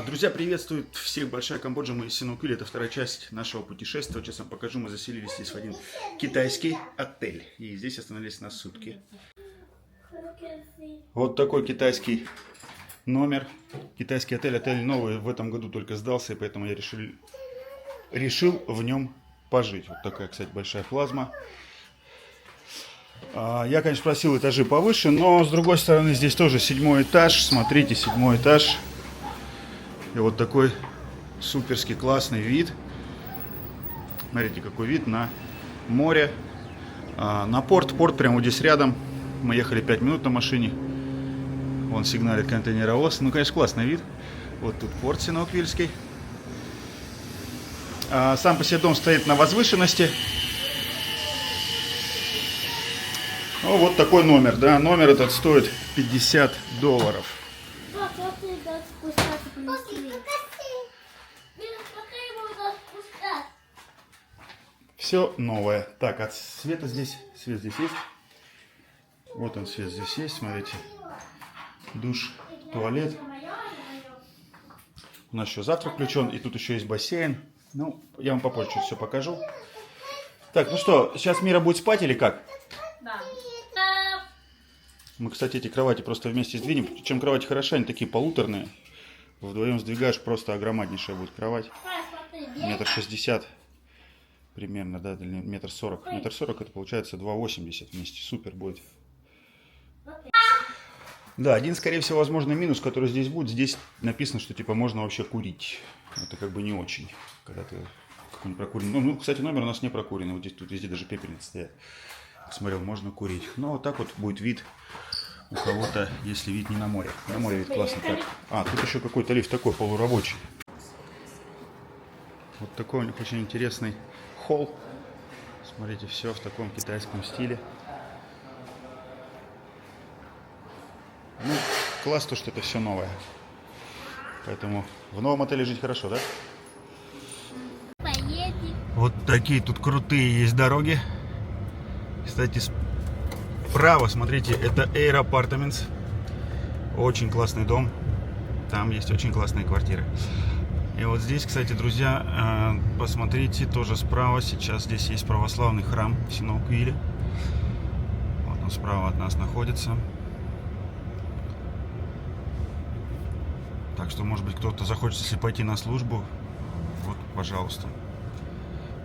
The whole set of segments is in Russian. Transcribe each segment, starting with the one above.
Друзья, приветствую всех! Большая Камбоджа, мы из Синуквиль. Это вторая часть нашего путешествия. Сейчас вам покажу. Мы заселились здесь в один китайский отель. И здесь остановились на сутки. Вот такой китайский номер. Китайский отель. Отель новый, в этом году только сдался, и поэтому я решил в нем пожить. Вот такая, кстати, большая плазма. Я, конечно, просил этажи повыше, но с другой стороны здесь тоже 7-й этаж. Смотрите, 7-й этаж. И вот такой суперский классный вид. Смотрите, какой вид на море, на порт. Порт прямо вот здесь рядом. Мы ехали 5 минут на машине. Вон сигналит контейнеровоз. Ну, конечно, классный вид. Вот тут порт Синуквильский. Сам по себе дом стоит на возвышенности. Ну, вот такой номер, да. Номер этот стоит $50. Все новое. Так, от света здесь, свет здесь есть. Вот он, свет здесь есть, смотрите. Душ, туалет. У нас еще завтрак включен, и тут еще есть бассейн. Ну, я вам попозже все покажу. Так, ну что, сейчас Мира будет спать или как? Да. Мы, кстати, эти кровати просто вместе сдвинем. Чем кровати хороши, они такие полуторные. Вдвоем сдвигаешь, просто огромнейшая будет кровать. 1,60 м. Примерно, да, 1,40 м. 1,40 м это получается 2,80 м вместе. Супер будет. Да, один, скорее всего, возможный минус, который здесь будет. Здесь написано, что типа можно вообще курить. Это как бы не очень. Когда ты какой-нибудь прокуренный. Ну, кстати, номер у нас не прокуренный. Вот здесь тут везде даже пепельницы стоят. Смотрел, можно курить. Но вот так вот будет вид у кого-то, если вид не на море. На море вид классно. Так. Тут еще какой-то лифт такой полурабочий. Вот такой у них очень интересный холл. Смотрите, все в таком китайском стиле. Ну, класс то, что это все новое. Поэтому в новом отеле жить хорошо, да? Поедем. Вот такие тут крутые есть дороги. Кстати, справа, смотрите, это Air Apartments. Очень классный дом. Там есть очень классные квартиры. И вот здесь, кстати, друзья, посмотрите, тоже справа сейчас здесь есть православный храм в Синуквиле. Вот он справа от нас находится. Так что, может быть, кто-то захочет, если пойти на службу, вот, пожалуйста,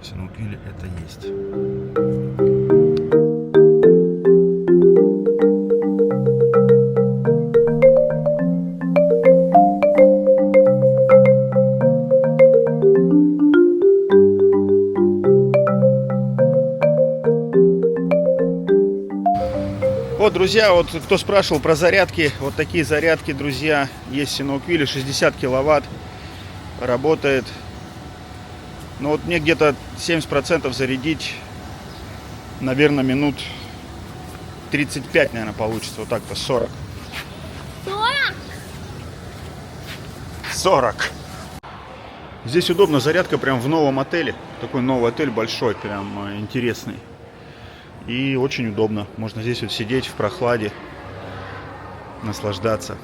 в Синуквиле это есть. Вот, друзья, вот кто спрашивал про зарядки, вот такие зарядки, друзья, есть в Синуквиле, 60 киловатт, работает. Ну вот мне где-то 70% зарядить, наверное, минут 35, наверное, получится, вот так-то, 40. 40. Здесь удобно, зарядка прям в новом отеле, такой новый отель большой, прям интересный. И очень удобно. Можно здесь вот сидеть в прохладе, наслаждаться.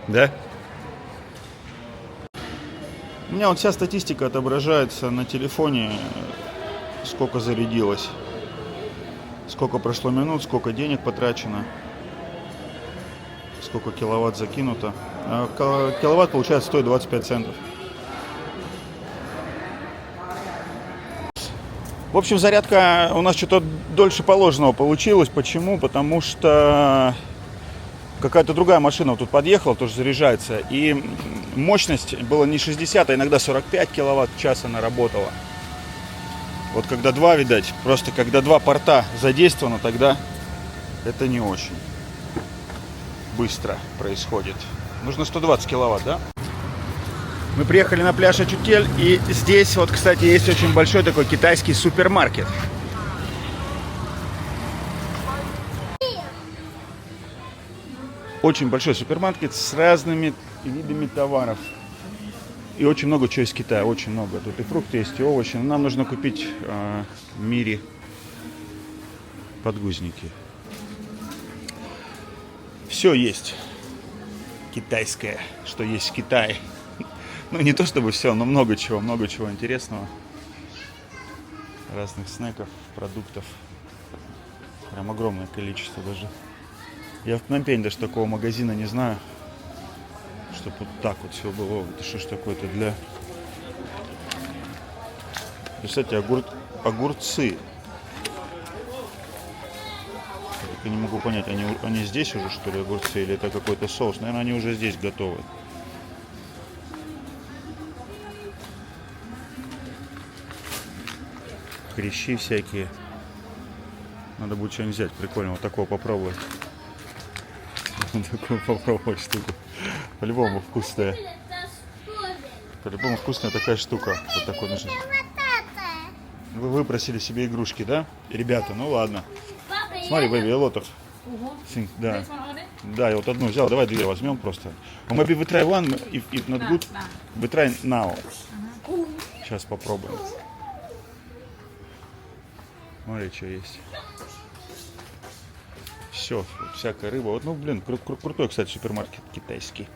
Да? У меня вот вся статистика отображается на телефоне, сколько зарядилось, сколько прошло минут, сколько денег потрачено, сколько киловатт закинуто. Киловатт, получается, стоит 25 центов. В общем, зарядка у нас что-то дольше положенного получилась. Почему? Потому что какая-то другая машина тут подъехала, тоже заряжается. И мощность была не 60, а иногда 45 киловатт в час она работала. Вот когда два, видать, просто когда два порта задействовано, тогда это не очень быстро происходит. Нужно 120 киловатт, да? Мы приехали на пляж Ачутель, и здесь вот, кстати, есть очень большой такой китайский супермаркет. Очень большой супермаркет с разными видами товаров. И очень много чего из Китая, очень много. Тут и фрукты есть, и овощи. Нам нужно купить Мире подгузники. Все есть. китайское, что есть в Китае. Ну, не то чтобы все, но много чего интересного. Разных снеков, продуктов. Прям огромное количество даже. Я в Пномпене даже такого магазина не знаю, чтобы вот так вот все было. Это что ж такое-то для... Кстати, огурцы. Я не могу понять, они здесь уже, что ли, огурцы, или это какой-то соус. Наверное, они уже здесь готовы. Хрящи всякие. Надо будет что-нибудь взять. Прикольно, вот такого попробовать. Такую попробовать штуку. По-любому вкусная. По-любому вкусная такая штука. Вот такой нужен. Вы выпросили себе игрушки, да? Ребята, ну ладно. Смотри, Baby, a lot of things. Да. Да, я вот одну взял. Давай две возьмем просто. Maybe we try one, if not good, we try now. Сейчас попробуем. Смотри, что есть. Все, всякая рыба. Вот, ну, блин, крутой, кстати, супермаркет китайский.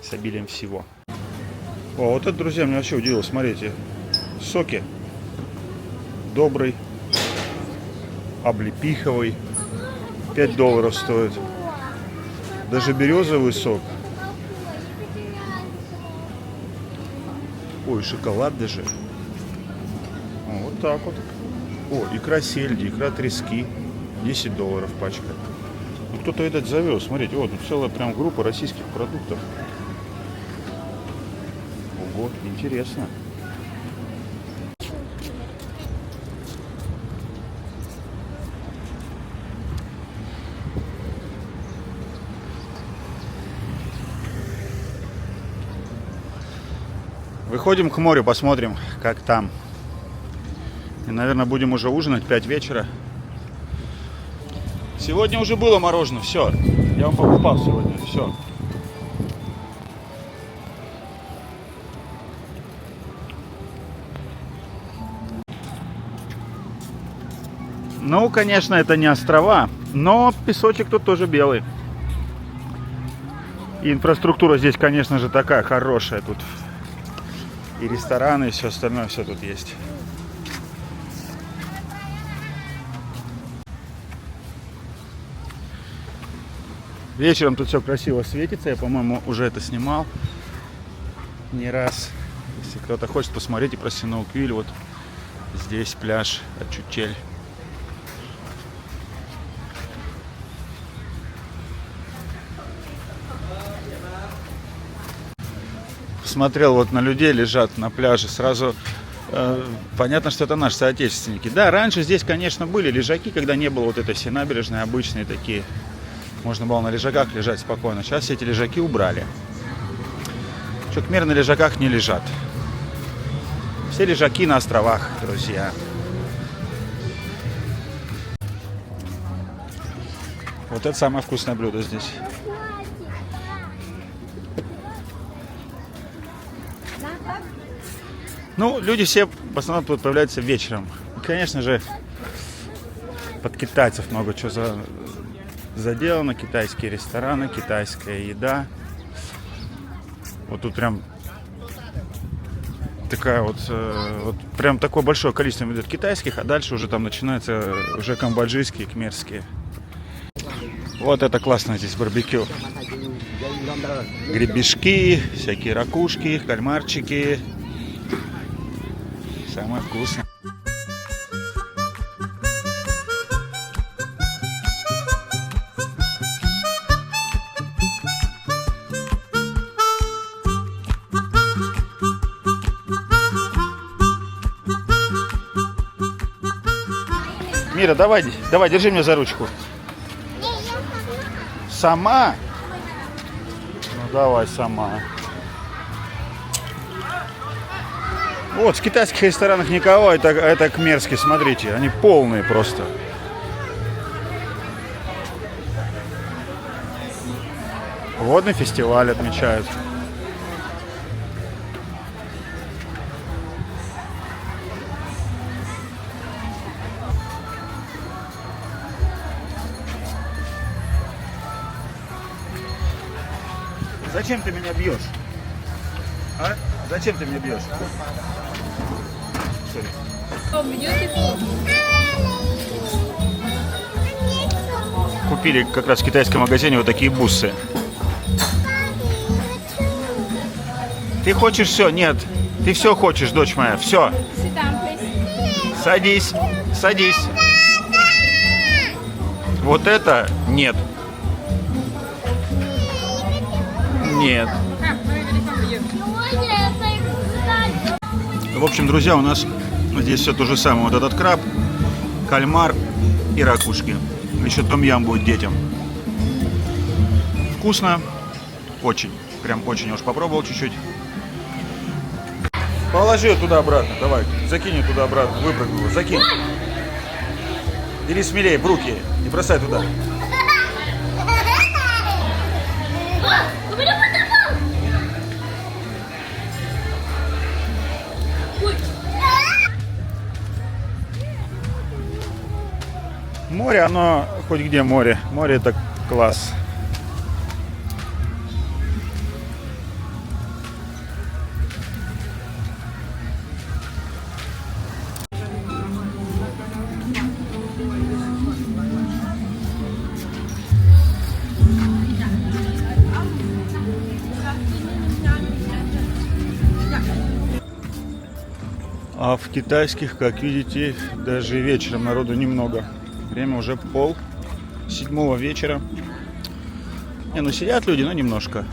С обилием всего. О, вот это, друзья, меня вообще удивило. Смотрите. Соки. Добрый. Облепиховый. $5 стоит. Даже березовый сок. Ой, шоколад даже. О, вот так вот. О, икра сельди, икра трески. $10 пачка. Ну, кто-то этот завез. Смотрите, вот тут целая прям группа российских продуктов. Ого, интересно. Выходим к морю, посмотрим, как там. И, наверное, будем уже ужинать, 5 вечера. Сегодня уже было мороженое, все. Я вам покупал сегодня, все. Ну, конечно, это не острова, но песочек тут тоже белый. И инфраструктура здесь, конечно же, такая хорошая. Тут и рестораны, и все остальное, все тут есть. Вечером тут все красиво светится. Я, по-моему, уже это снимал не раз. Если кто-то хочет посмотреть и про Сноуквиль, вот здесь пляж Ачучель. Смотрел вот на людей, лежат на пляже, сразу понятно, что это наши соотечественники. Да, раньше здесь, конечно, были лежаки, когда не было вот этой всей набережной, обычные такие. Можно было на лежаках лежать спокойно. Сейчас все эти лежаки убрали. Что-то мир на лежаках не лежат. Все лежаки на островах, друзья. Вот это самое вкусное блюдо здесь. Ну, люди все в основном тут появляются вечером. И, конечно же, под китайцев много чего заделано. Китайские рестораны, китайская еда. Вот тут прям такая вот прям такое большое количество идет китайских, а дальше уже там начинаются уже камбоджийские, кхмерские. Вот это классно здесь барбекю. Гребешки, всякие ракушки, кальмарчики. Самое вкусное. Мира, давай, держи меня за ручку. Сама? Ну давай сама. Вот, в китайских ресторанах никого, это кхмерский, смотрите, они полные просто. Водный фестиваль отмечают. Зачем ты меня бьешь? А? Зачем ты меня бьешь? Купили как раз в китайском магазине вот такие бусы. Ты хочешь все? Нет. Ты все хочешь, дочь моя. Все. Садись. Садись. Вот это нет. Нет. В общем, друзья, у нас здесь все то же самое. Вот этот краб, кальмар и ракушки. Еще том-ям будет детям. Вкусно. Очень. Прям очень. Я уж попробовал чуть-чуть. Положи ее туда обратно. Давай. Закинь ее туда обратно. Выпрыгнула. Закинь. Бери смелее в руки и бросай туда. Море, оно хоть где море. Море это класс. А в китайских, как видите, даже вечером народу немного. Время уже 6:30 вечера. Не, ну сидят люди, но немножко.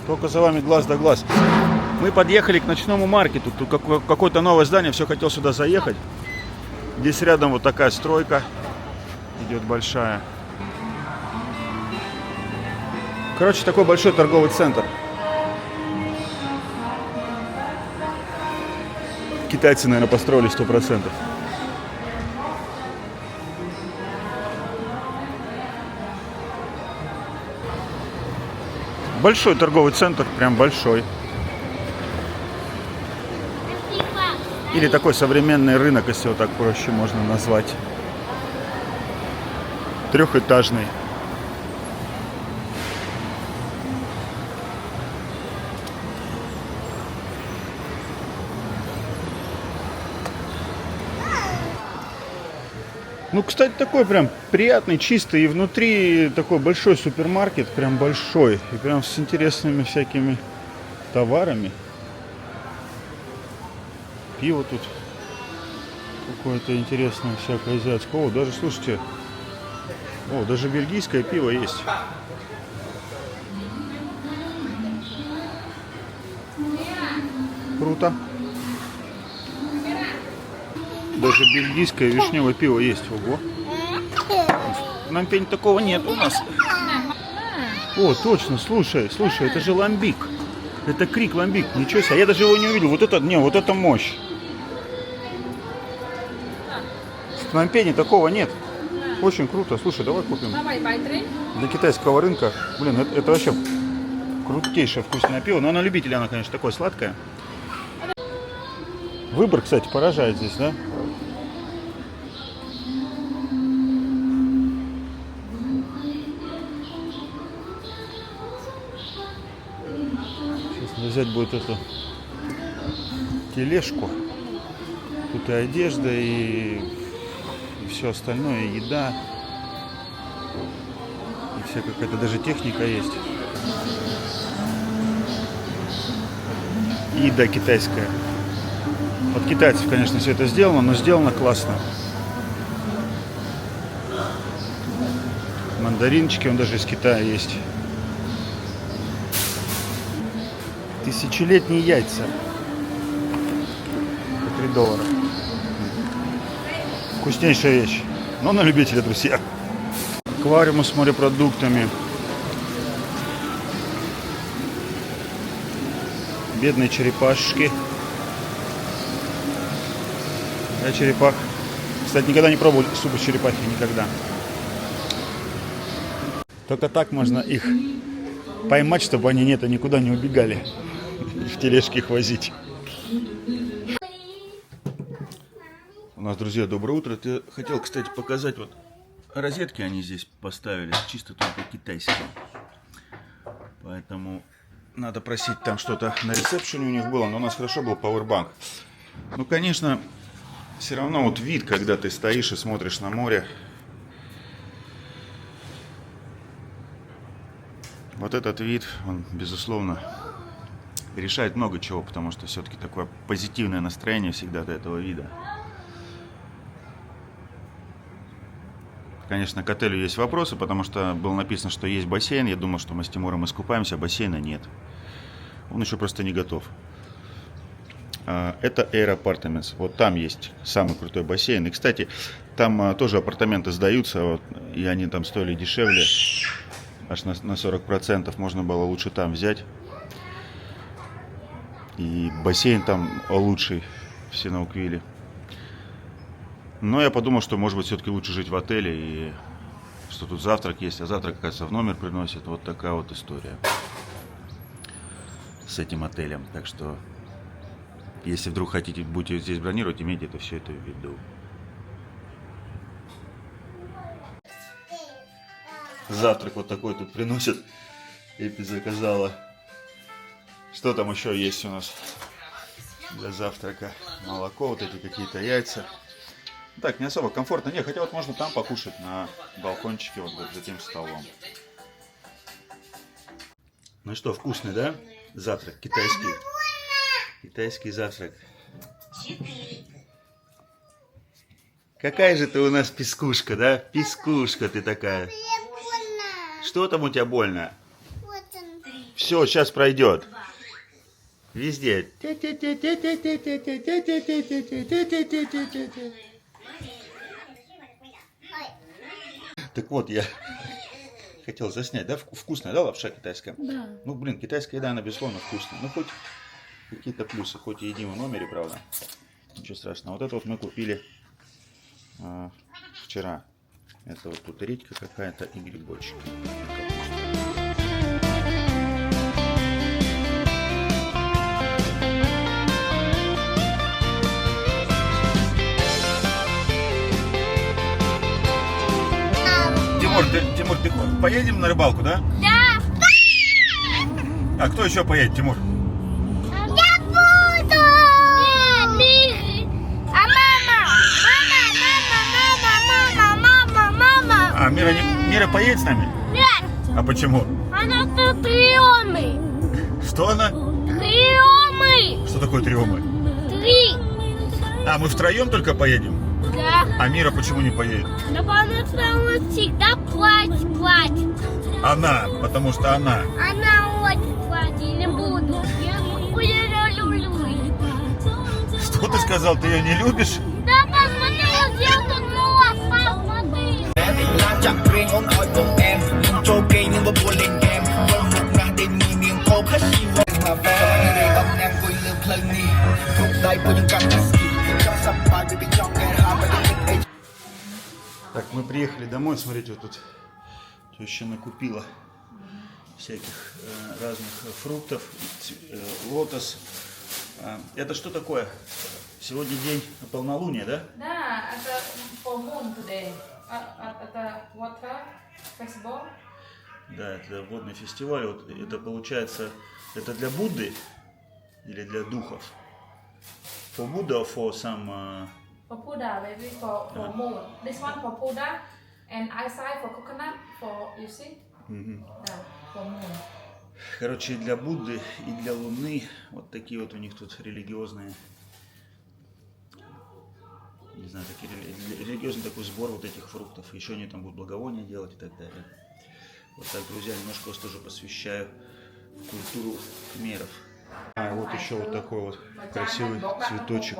Только за вами глаз да глаз. Мы подъехали к ночному маркету. Тут какое-то новое здание, все хотел сюда заехать. Здесь рядом вот такая стройка идет большая. Короче, такой большой торговый центр. Китайцы, наверное, построили 100%. Большой торговый центр, прям большой. Или такой современный рынок, если его так проще можно назвать. Трехэтажный. Ну, кстати, такой прям приятный, чистый. И внутри такой большой супермаркет, прям большой. И прям с интересными всякими товарами. Пиво тут какое-то интересное, всякое азиатское. О, даже, слушайте, даже бельгийское пиво есть. Круто. Даже бельгийское вишневое пиво есть. Ого. В Пномпене такого нет у нас. О, точно, слушай, это же ламбик. Это крик ламбик. Ничего себе, я даже его не увидел. Вот это мощь. В Пномпене такого нет. Очень круто. Слушай, давай купим. Для китайского рынка. Блин, это вообще крутейшее вкусное пиво. Но оно любителя, оно, конечно, такое сладкое. Выбор, кстати, поражает здесь, да? Сейчас взять будет эту тележку. Тут и одежда, и все остальное, и еда. И вся какая-то даже техника есть. И еда китайская. От китайцев, конечно, все это сделано, но сделано классно. Мандаринчики, он даже из Китая есть. Тысячелетние яйца. По $3. Вкуснейшая вещь. Но на любителя, друзья. Аквариумы с морепродуктами. Бедные черепашки. Я черепах. Кстати, никогда не пробовал суп из черепахи. Никогда. Только так можно их поймать, чтобы они никуда не убегали. В тележке их возить. У нас, друзья, доброе утро. Я хотел, кстати, показать вот розетки они здесь поставили чисто только китайские. Поэтому надо просить там что-то на ресепшене у них было, но у нас хорошо был пауэрбанк. Ну, конечно, все равно вот вид, когда ты стоишь и смотришь на море. Вот этот вид, он, безусловно, решает много чего, потому что все-таки такое позитивное настроение всегда до этого вида. Конечно, к отелю есть вопросы, потому что было написано, что есть бассейн. Я думал, что мы с Тимуром искупаемся, а бассейна нет. Он еще просто не готов. Это Air Apartments. Вот там есть самый крутой бассейн. И, кстати, там тоже апартаменты сдаются, вот, и они там стоили дешевле. Аж на 40%. Можно было лучше там взять. И бассейн там лучший в Синауквиле. Но я подумал, что, может быть, все-таки лучше жить в отеле, и что тут завтрак есть, а завтрак, оказывается, в номер приносит. Вот такая вот история с этим отелем. Так что, если вдруг хотите, будете здесь бронировать, имейте это все это в виду. Завтрак вот такой тут приносят. Эпи заказала. Что там еще есть у нас для завтрака? Молоко, вот эти какие-то яйца. Так, не особо комфортно. Не, хотя вот можно там покушать на балкончике, вот за тем столом. Ну что, вкусный, да? Завтрак китайский. Китайский завтрак. Какая же ты у нас пескушка, да? Пескушка ты такая. Что там у тебя больно? Все, сейчас пройдет. Везде. Так вот, я хотел заснять, да? Вкусная, да, лапша китайская? Да. Ну, блин, китайская еда, она, безусловно, вкусная. Ну, хоть какие-то плюсы, хоть и едим в номере, правда. Ничего страшного. Вот это вот мы купили вчера. Это вот тут редька какая-то и грибочки. Тимур, ты поедем на рыбалку, да? Да. А кто еще поедет, Тимур? Я буду. Нет, а мама. А, Мира поедет с нами? Нет, А почему? она тут триомы. Что она? Триомы. Что такое триомы? 3. А, мы втроем только поедем? Да. А Мира почему не поедет? Но потому что он всегда плачет. Она, потому что она. Она очень плачет, не буду. Я люблю ее. Что ты сказал, ты ее не любишь? Да, посмотри, вот сделал тут нос, посмотри. จากเพลงของคอยวงแอมยิงโจเกย์นึกว่าบัวเล่นเกมวงลูกนะได้มีเมียงโคบให้ชีวิตมาแฟนไม่ได้บางแนมกุยลืมเพลิงนี้ทุกได้ปุยยังกันสกีจังสับปายไปเป็นยองแกหาไปได้เป็นเอ Так, мы приехали домой, смотрите, вот тут теща накупила всяких разных фруктов, лотос. Это что такое? Сегодня день полнолуния, да? Да, это full moon today. Это water festival. Да, это водный фестиваль. Вот это получается, это для Будды или для духов? For Buddha or for some... For Buddha, maybe for moon. This one for Buddha and eyesight for coconut. For you see? Да, for moon. Короче, для Будды и для Луны вот такие вот у них тут религиозные, не знаю, такие, религиозный такой сбор вот этих фруктов. Еще они там будут благовония делать и так далее. Вот так, друзья, немножко вас тоже посвящаю в культуру кхмеров. А вот еще вот такой вот красивый цветочек.